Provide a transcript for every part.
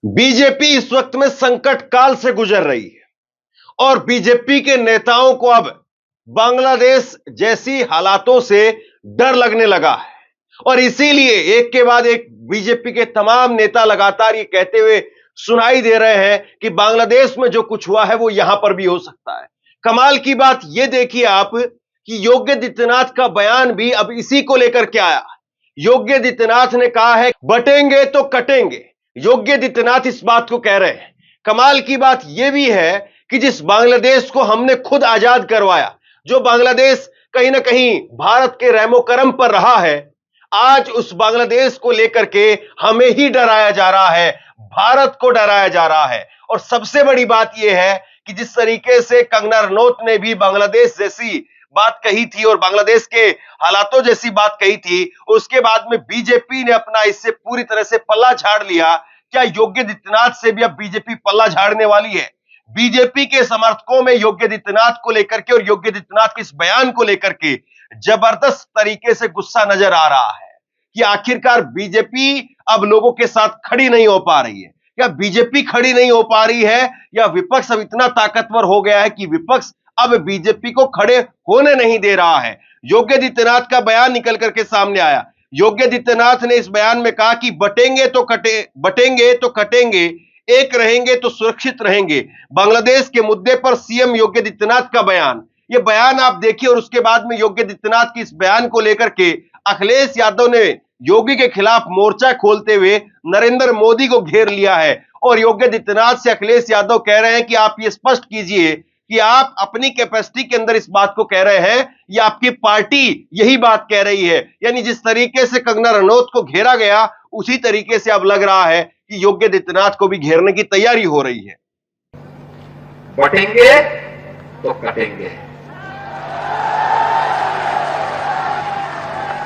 BJP इस वक्त में संकट काल से गुजर रही है और बीजेपी के नेताओं को अब बांग्लादेश जैसी हालातों से डर लगने लगा है और इसीलिए एक के बाद एक बीजेपी के तमाम नेता लगातार ये कहते हुए सुनाई दे रहे हैं कि बांग्लादेश में जो कुछ हुआ है वो यहां पर भी हो सकता है। कमाल की बात यह देखिए आप कि योगी आदित्यनाथ का बयान भी अब इसी को लेकर के आया। योगी आदित्यनाथ ने कहा है बटेंगे तो कटेंगे। योगी आदित्यनाथ इस बात को कह रहे हैं। कमाल की बात यह भी है कि जिस बांग्लादेश को हमने खुद आजाद करवाया, जो बांग्लादेश कहीं ना कहीं भारत के रहमो करम पर रहा है, आज उस बांग्लादेश को लेकर के हमें ही डराया जा रहा है, भारत को डराया जा रहा है। और सबसे बड़ी बात यह है कि जिस तरीके से कंगना रनौत ने भी बांग्लादेश जैसी बात कही थी और बांग्लादेश के हालातों जैसी बात कही थी, उसके बाद में बीजेपी ने अपना इससे पूरी तरह से पल्ला झाड़ लिया। क्या योगी आदित्यनाथ से भी अब बीजेपी पल्ला झाड़ने वाली है? बीजेपी के समर्थकों में योगी आदित्यनाथ को लेकर के और योगी आदित्यनाथ के इस बयान को लेकर के जबरदस्त तरीके से गुस्सा नजर आ रहा है कि आखिरकार बीजेपी अब लोगों के साथ खड़ी नहीं हो पा रही है। या बीजेपी खड़ी नहीं हो पा रही है या विपक्ष अब इतना ताकतवर हो गया है कि विपक्ष अब बीजेपी को खड़े होने नहीं दे रहा है। योगी आदित्यनाथ का बयान निकल करके सामने आया। योगी आदित्यनाथ ने इस बयान में कहा कि बटेंगे तो कटेंगे, एक रहेंगे तो सुरक्षित रहेंगे। बांग्लादेश के मुद्दे पर सीएम योगी आदित्यनाथ का बयान, यह बयान आप देखिए। और उसके बाद में योगी आदित्यनाथ की इस बयान को लेकर के अखिलेश यादव ने योगी के खिलाफ मोर्चा खोलते हुए नरेंद्र मोदी को घेर लिया है। और योगी आदित्यनाथ से अखिलेश यादव कह रहे हैं कि आप ये स्पष्ट कीजिए कि आप अपनी कैपेसिटी के अंदर इस बात को कह रहे हैं या आपकी पार्टी यही बात कह रही है। यानी जिस तरीके से कंगना रनौत को घेरा गया, उसी तरीके से अब लग रहा है कि योगी आदित्यनाथ को भी घेरने की तैयारी हो रही है। बटेंगे तो कटेंगे।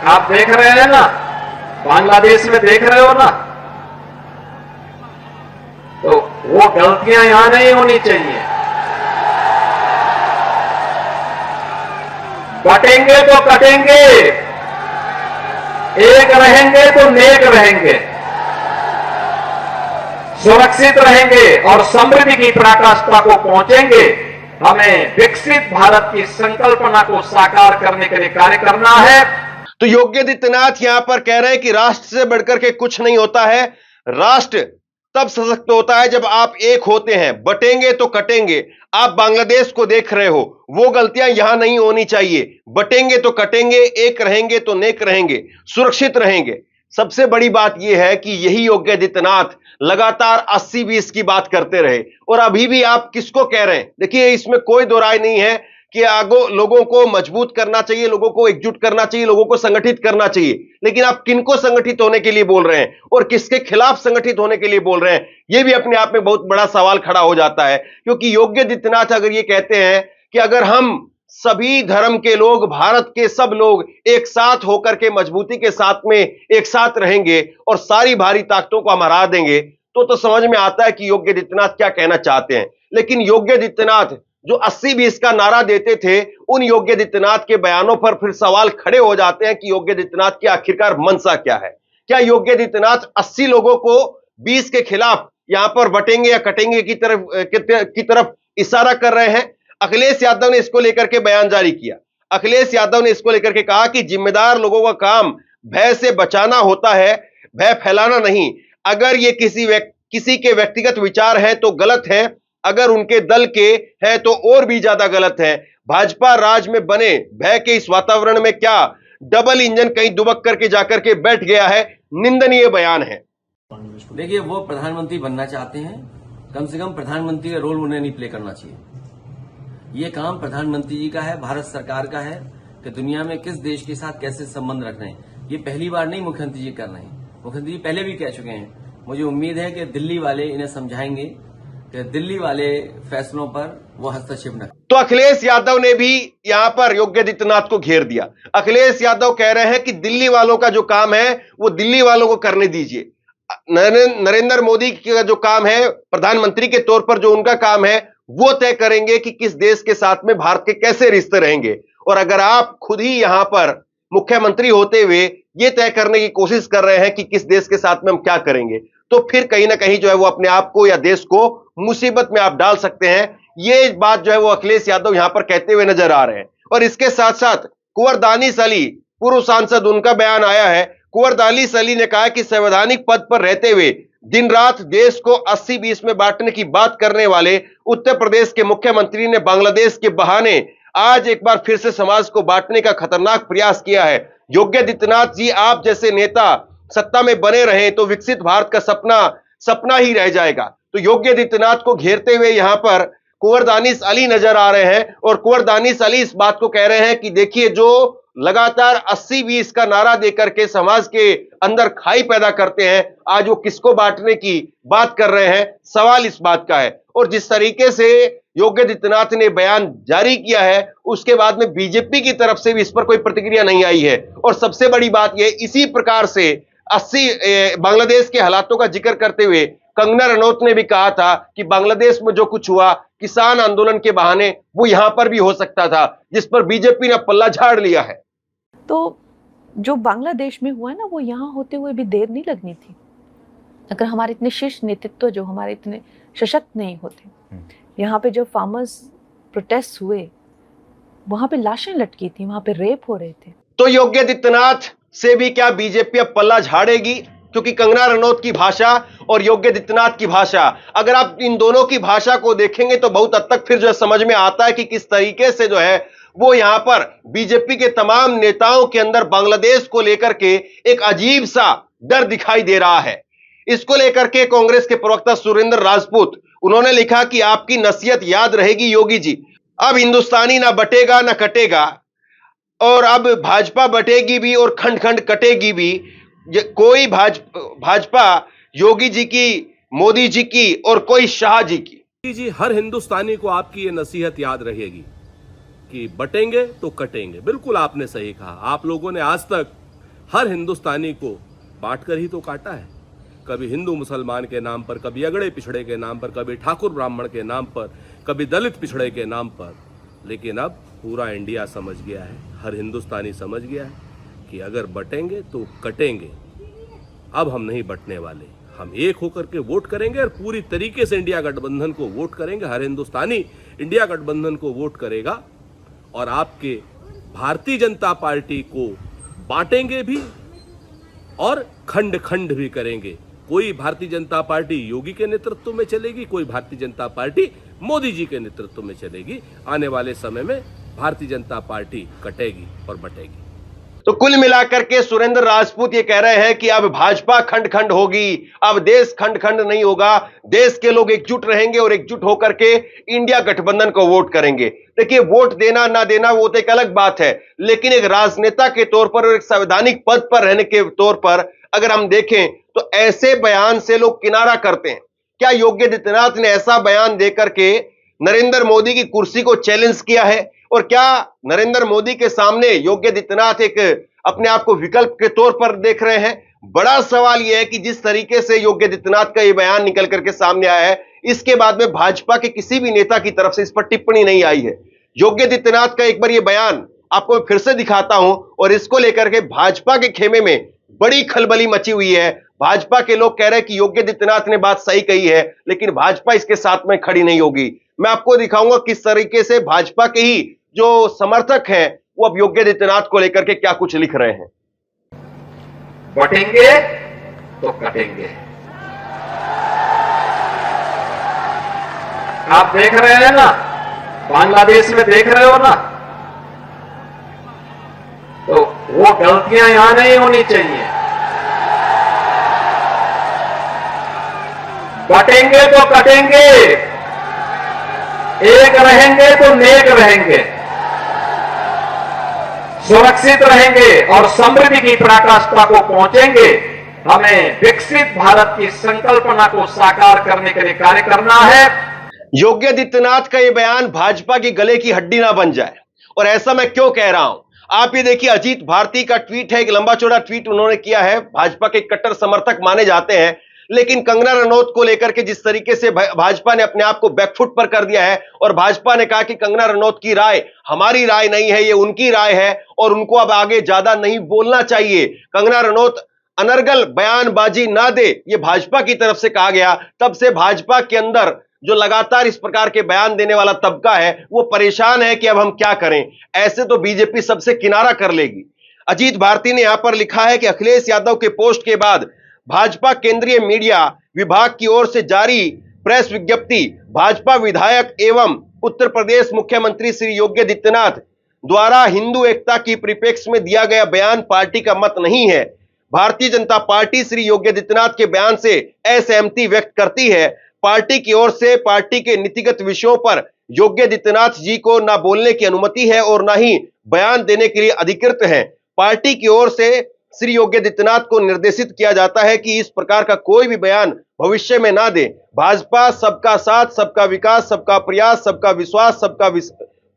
आप देख रहे हैं ना, बांग्लादेश में देख रहे हो ना, तो वो गलतियां यहां नहीं होनी चाहिए। बटेंगे तो कटेंगे, एक रहेंगे तो नेक रहेंगे, सुरक्षित रहेंगे और समृद्धि की पराकाष्ठा को पहुंचेंगे। हमें विकसित भारत की संकल्पना को साकार करने के लिए कार्य करना है। तो योगी आदित्यनाथ यहां पर कह रहे हैं कि राष्ट्र से बढ़कर के कुछ नहीं होता है। राष्ट्र तब सशक्त होता है जब आप एक होते हैं। बटेंगे तो कटेंगे। आप बांग्लादेश को देख रहे हो, वो गलतियां यहां नहीं होनी चाहिए। बटेंगे तो कटेंगे, एक रहेंगे तो नेक रहेंगे, सुरक्षित रहेंगे। सबसे बड़ी बात यह है कि यही योगी आदित्यनाथ लगातार 80-20 की बात करते रहे और अभी भी आप किसको कह रहे हैं? देखिए, इसमें कोई दो राय नहीं है कि आगो लोगों को मजबूत करना चाहिए, लोगों को एकजुट करना चाहिए, लोगों को संगठित करना चाहिए। लेकिन आप किनको संगठित होने के लिए बोल रहे हैं और किसके खिलाफ संगठित होने के लिए बोल रहे हैं? यह भी अपने आप में बहुत बड़ा सवाल खड़ा हो जाता है। क्योंकि योगी आदित्यनाथ अगर ये कहते हैं कि अगर हम सभी धर्म के लोग, भारत के सब लोग एक साथ होकर के मजबूती के साथ में एक साथ रहेंगे और सारी भारी ताकतों को हम हरा देंगे, तो समझ में आता है कि योगी आदित्यनाथ क्या कहना चाहते हैं। लेकिन योगी आदित्यनाथ जो 80-20 का नारा देते थे, उन योगी आदित्यनाथ के बयानों पर फिर सवाल खड़े हो जाते हैं कि योगी आदित्यनाथ की आखिरकार मंशा क्या है। क्या योगी आदित्यनाथ 80 लोगों को 20 के खिलाफ यहां पर बटेंगे या कटेंगे की तरफ इशारा कर रहे हैं? अखिलेश यादव ने इसको लेकर के बयान जारी किया। अखिलेश यादव ने इसको लेकर के कहा कि जिम्मेदार लोगों का काम भय से बचाना होता है, भय फैलाना नहीं। अगर ये किसी के व्यक्तिगत विचार है तो गलत है, अगर उनके दल के है तो और भी ज्यादा गलत है। भाजपा राज में बने भय के इस वातावरण में क्या डबल इंजन कहीं दुबक करके जाकर के बैठ गया है? निंदनीय बयान है। देखिए, वो प्रधानमंत्री बनना चाहते हैं, कम से कम प्रधानमंत्री का रोल उन्हें नहीं प्ले करना चाहिए। ये काम प्रधानमंत्री जी का है, भारत सरकार का है कि दुनिया में किस देश के साथ कैसे संबंध रखना है। ये पहली बार नहीं मुख्यमंत्री जी कर रहे हैं, मुख्यमंत्री जी पहले भी कह चुके हैं। मुझे उम्मीद है कि दिल्ली वाले इन्हें समझाएंगे कि दिल्ली वाले फैसलों पर वो हस्तक्षेप न। तो अखिलेश यादव ने भी यहां पर योगी आदित्यनाथ को घेर दिया। अखिलेश यादव कह रहे हैं कि दिल्ली वालों का जो काम है वो दिल्ली वालों को करने दीजिए। नरेंद्र मोदी का जो काम है, प्रधानमंत्री के तौर पर जो उनका काम है, वो तय करेंगे कि किस देश के साथ में भारत के कैसे रिश्ते रहेंगे। और अगर आप खुद ही यहां पर मुख्यमंत्री होते हुए ये तय करने की कोशिश कर रहे हैं कि किस देश के साथ में हम क्या करेंगे, तो फिर कहीं ना कहीं जो है वो अपने आप को या देश को मुसीबत में आप डाल सकते हैं। ये बात जो है वो अखिलेश यादव यहां पर कहते हुए नजर आ रहे हैं। और इसके साथ साथ कुंवर दानिश अली, पूर्व सांसद, उनका बयान आया है। कुंवर दानिश अली ने कहा कि संवैधानिक पद पर रहते हुए दिन रात देश को 80-20 में बांटने की बात करने वाले उत्तर प्रदेश के मुख्यमंत्री ने बांग्लादेश के बहाने आज एक बार फिर से समाज को बांटने का खतरनाक प्रयास किया है। योगी आदित्यनाथ जी, आप जैसे नेता सत्ता में बने रहे तो विकसित भारत का सपना ही रह जाएगा। तो योगी आदित्यनाथ को घेरते हुए यहां पर कुंवर दानिश अली नजर आ रहे हैं और कुंवर दानिश अली इस बात को कह रहे हैं कि देखिए, जो लगातार 80-20 का नारा देकर के समाज के अंदर खाई पैदा करते हैं, आज वो किसको बांटने की बात कर रहे हैं, सवाल इस बात का है। और जिस तरीके से योगी आदित्यनाथ ने बयान जारी किया है, उसके बाद में बीजेपी की तरफ से भी इस पर कोई प्रतिक्रिया नहीं आई है। और सबसे बड़ी बात यह, इसी प्रकार से बांग्लादेश के हालातों का जिक्र करते हुए कंगना रनौत ने भी कहा था कि बांग्लादेश में जो कुछ हुआ किसान आंदोलन के बहाने, वो यहां पर भी हो सकता था, जिस पर बीजेपी ने पल्ला झाड़ लिया है। तो जो बांग्लादेश में हुआ ना, वो यहाँ होते हुए भी देर नहीं लगनी थी। अगर हमारे इतने शीर्ष नेतृत्व जो हमारे इतने सशक्त नहीं होते, यहाँ पे जो फार्मर्स प्रोटेस्ट हुए, वहां पे लाशें लटकी थी, वहां पे रेप हो रहे थे। तो योगी आदित्यनाथ से भी क्या बीजेपी अब पल्ला झाड़ेगी? क्योंकि कंगना रनौत की भाषा और योगी आदित्यनाथ की भाषा, अगर आप इन दोनों की भाषा को देखेंगे तो बहुत हद तक फिर जो है समझ में आता है कि किस तरीके से जो है वो यहां पर बीजेपी के तमाम नेताओं के अंदर बांग्लादेश को लेकर के एक अजीब सा डर दिखाई दे रहा है। इसको लेकर के कांग्रेस के प्रवक्ता सुरेंद्र राजपूत, उन्होंने लिखा कि आपकी नसीहत याद रहेगी योगी जी, अब हिंदुस्तानी ना बटेगा ना कटेगा, और अब भाजपा बटेगी भी और खंड खंड कटेगी भी। कोई भाजपा योगी जी की, मोदी जी की और कोई शाह जी की। जी, हर हिंदुस्तानी को आपकी ये नसीहत याद रहेगी कि बटेंगे तो कटेंगे। बिल्कुल आपने सही कहा। आप लोगों ने आज तक हर हिंदुस्तानी को बांटकर ही तो काटा है, कभी हिंदू मुसलमान के नाम पर, कभी अगड़े पिछड़े के नाम पर, कभी ठाकुर ब्राह्मण के नाम पर, कभी दलित पिछड़े के नाम पर। लेकिन अब पूरा इंडिया समझ गया है, हर हिंदुस्तानी समझ गया है कि अगर बटेंगे तो कटेंगे। अब हम नहीं बटने वाले, हम एक होकर के वोट करेंगे और पूरी तरीके से इंडिया गठबंधन को वोट करेंगे। हर हिंदुस्तानी इंडिया गठबंधन को वोट करेगा और आपके भारतीय जनता पार्टी को बांटेंगे भी और खंड खंड भी करेंगे। कोई भारतीय जनता पार्टी योगी के नेतृत्व में चलेगी, कोई भारतीय जनता पार्टी मोदी जी के नेतृत्व में चलेगी। आने वाले समय में भारतीय जनता पार्टी कटेगी और बटेगी। तो कुल मिलाकर के सुरेंद्र राजपूत ये कह रहे हैं कि अब भाजपा खंड खंड होगी, अब देश खंड खंड नहीं होगा, देश के लोग एकजुट रहेंगे और एकजुट होकर के इंडिया गठबंधन को वोट करेंगे। देखिए, वोट देना ना देना वो तो एक अलग बात है, लेकिन एक राजनेता के तौर पर और एक संवैधानिक पद पर रहने के तौर पर अगर हम देखें तो ऐसे बयान से लोग किनारा करते हैं। क्या योगी आदित्यनाथ ने ऐसा बयान देकर के नरेंद्र मोदी की कुर्सी को चैलेंज किया है? और क्या नरेंद्र मोदी के सामने योगी आदित्यनाथ एक अपने आप को विकल्प के तौर पर देख रहे हैं? बड़ा सवाल यह है कि जिस तरीके से योगी आदित्यनाथ का यह बयान निकल करके सामने आया है, इसके बाद में भाजपा के किसी भी नेता की तरफ से इस पर टिप्पणी नहीं आई है। योगी आदित्यनाथ का एक बार यह बयान आपको मैं फिर से दिखाता हूं, और इसको लेकर के भाजपा के खेमे में बड़ी खलबली मची हुई है। भाजपा के लोग कह रहे हैं कि योगी आदित्यनाथ ने बात सही कही है, लेकिन भाजपा इसके साथ में खड़ी नहीं होगी। मैं आपको दिखाऊंगा किस तरीके से भाजपा के ही जो समर्थक हैं वो अब योगी आदित्यनाथ को लेकर के क्या कुछ लिख रहे हैं। बटेंगे तो कटेंगे। आप देख रहे हैं ना, बांग्लादेश में देख रहे हो ना, तो वो गलतियां यहां नहीं होनी चाहिए। बटेंगे तो कटेंगे, एक रहेंगे तो नेक रहेंगे, सुरक्षित रहेंगे और समृद्धि की पराकाष्ठा को पहुंचेंगे। हमें विकसित भारत की संकल्पना को साकार करने के लिए कार्य करना है। योगी आदित्यनाथ का यह बयान भाजपा की गले की हड्डी ना बन जाए। और ऐसा मैं क्यों कह रहा हूं, आप ये देखिए, अजीत भारती का ट्वीट है, एक लंबा चौड़ा ट्वीट उन्होंने किया है। भाजपा के कट्टर समर्थक माने जाते हैं, लेकिन कंगना रनौत को लेकर के जिस तरीके से भाजपा ने अपने आप को बैकफुट पर कर दिया है, और भाजपा ने कहा कि कंगना रनौत की राय हमारी राय नहीं है, ये उनकी राय है और उनको अब आगे ज्यादा नहीं बोलना चाहिए। कंगना रनौत अनर्गल बयानबाजी ना दे, यह भाजपा की तरफ से कहा गया। तब से भाजपा के अंदर जो लगातार इस प्रकार के बयान देने वाला तबका है वो परेशान है कि अब हम क्या करें। ऐसे तो बीजेपी सबसे किनारा कर लेगी। अजीत भारती ने यहां पर लिखा है कि अखिलेश यादव के पोस्ट के बाद भाजपा केंद्रीय मीडिया विभाग की ओर से जारी प्रेस विज्ञप्ति भाजपा विधायक एवं उत्तर प्रदेश मुख्यमंत्री श्री योगी आदित्यनाथ द्वारा हिंदू एकता की परिप्रेक्ष्य में दिया गया बयान पार्टी का मत नहीं है। भारतीय जनता पार्टी श्री योगी आदित्यनाथ के बयान से असहमति व्यक्त करती है। पार्टी की ओर से पार्टी के नीतिगत विषयों पर योगी आदित्यनाथ जी को ना बोलने की अनुमति है और ना ही बयान देने के लिए अधिकृत है। पार्टी की ओर से श्री योगी आदित्यनाथ को निर्देशित किया जाता है कि इस प्रकार का कोई भी बयान भविष्य में ना दे। भाजपा सबका साथ, सबका विकास, सबका प्रयास, सबका विश्वास, सबका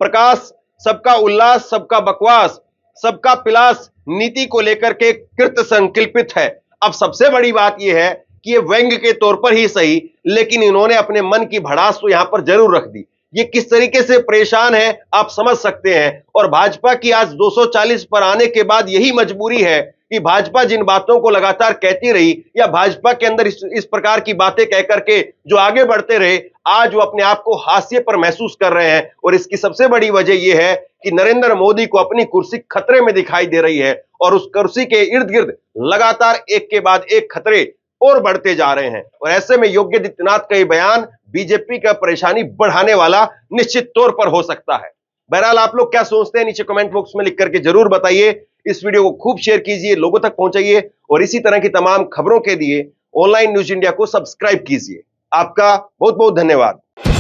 प्रकाश, सबका उल्लास, सबका बकवास, सबका पिलास नीति को लेकर के कृत संकल्पित है। अब सबसे बड़ी बात यह है कि ये व्यंग के तौर पर ही सही, लेकिन इन्होंने अपने मन की भड़ास तो यहां पर जरूर रख दी। ये किस तरीके से परेशान है आप समझ सकते हैं। और भाजपा की आज 240 पर आने के बाद यही मजबूरी है कि भाजपा जिन बातों को लगातार कहती रही या भाजपा के अंदर इस प्रकार की बातें कह करके जो आगे बढ़ते रहे, आज वो अपने आप को हाशिए पर महसूस कर रहे हैं। और इसकी सबसे बड़ी वजह यह है कि नरेंद्र मोदी को अपनी कुर्सी खतरे में दिखाई दे रही है और उस कुर्सी के इर्द गिर्द लगातार एक के बाद एक खतरे और बढ़ते जा रहे हैं। और ऐसे में योगी आदित्यनाथ का ये बयान बीजेपी का परेशानी बढ़ाने वाला निश्चित तौर पर हो सकता है। बहरहाल आप लोग क्या सोचते हैं नीचे कमेंट बॉक्स में लिख करके जरूर बताइए। इस वीडियो को खूब शेयर कीजिए, लोगों तक पहुंचाइए और इसी तरह की तमाम खबरों के लिए ऑनलाइन न्यूज इंडिया को सब्सक्राइब कीजिए। आपका बहुत बहुत धन्यवाद।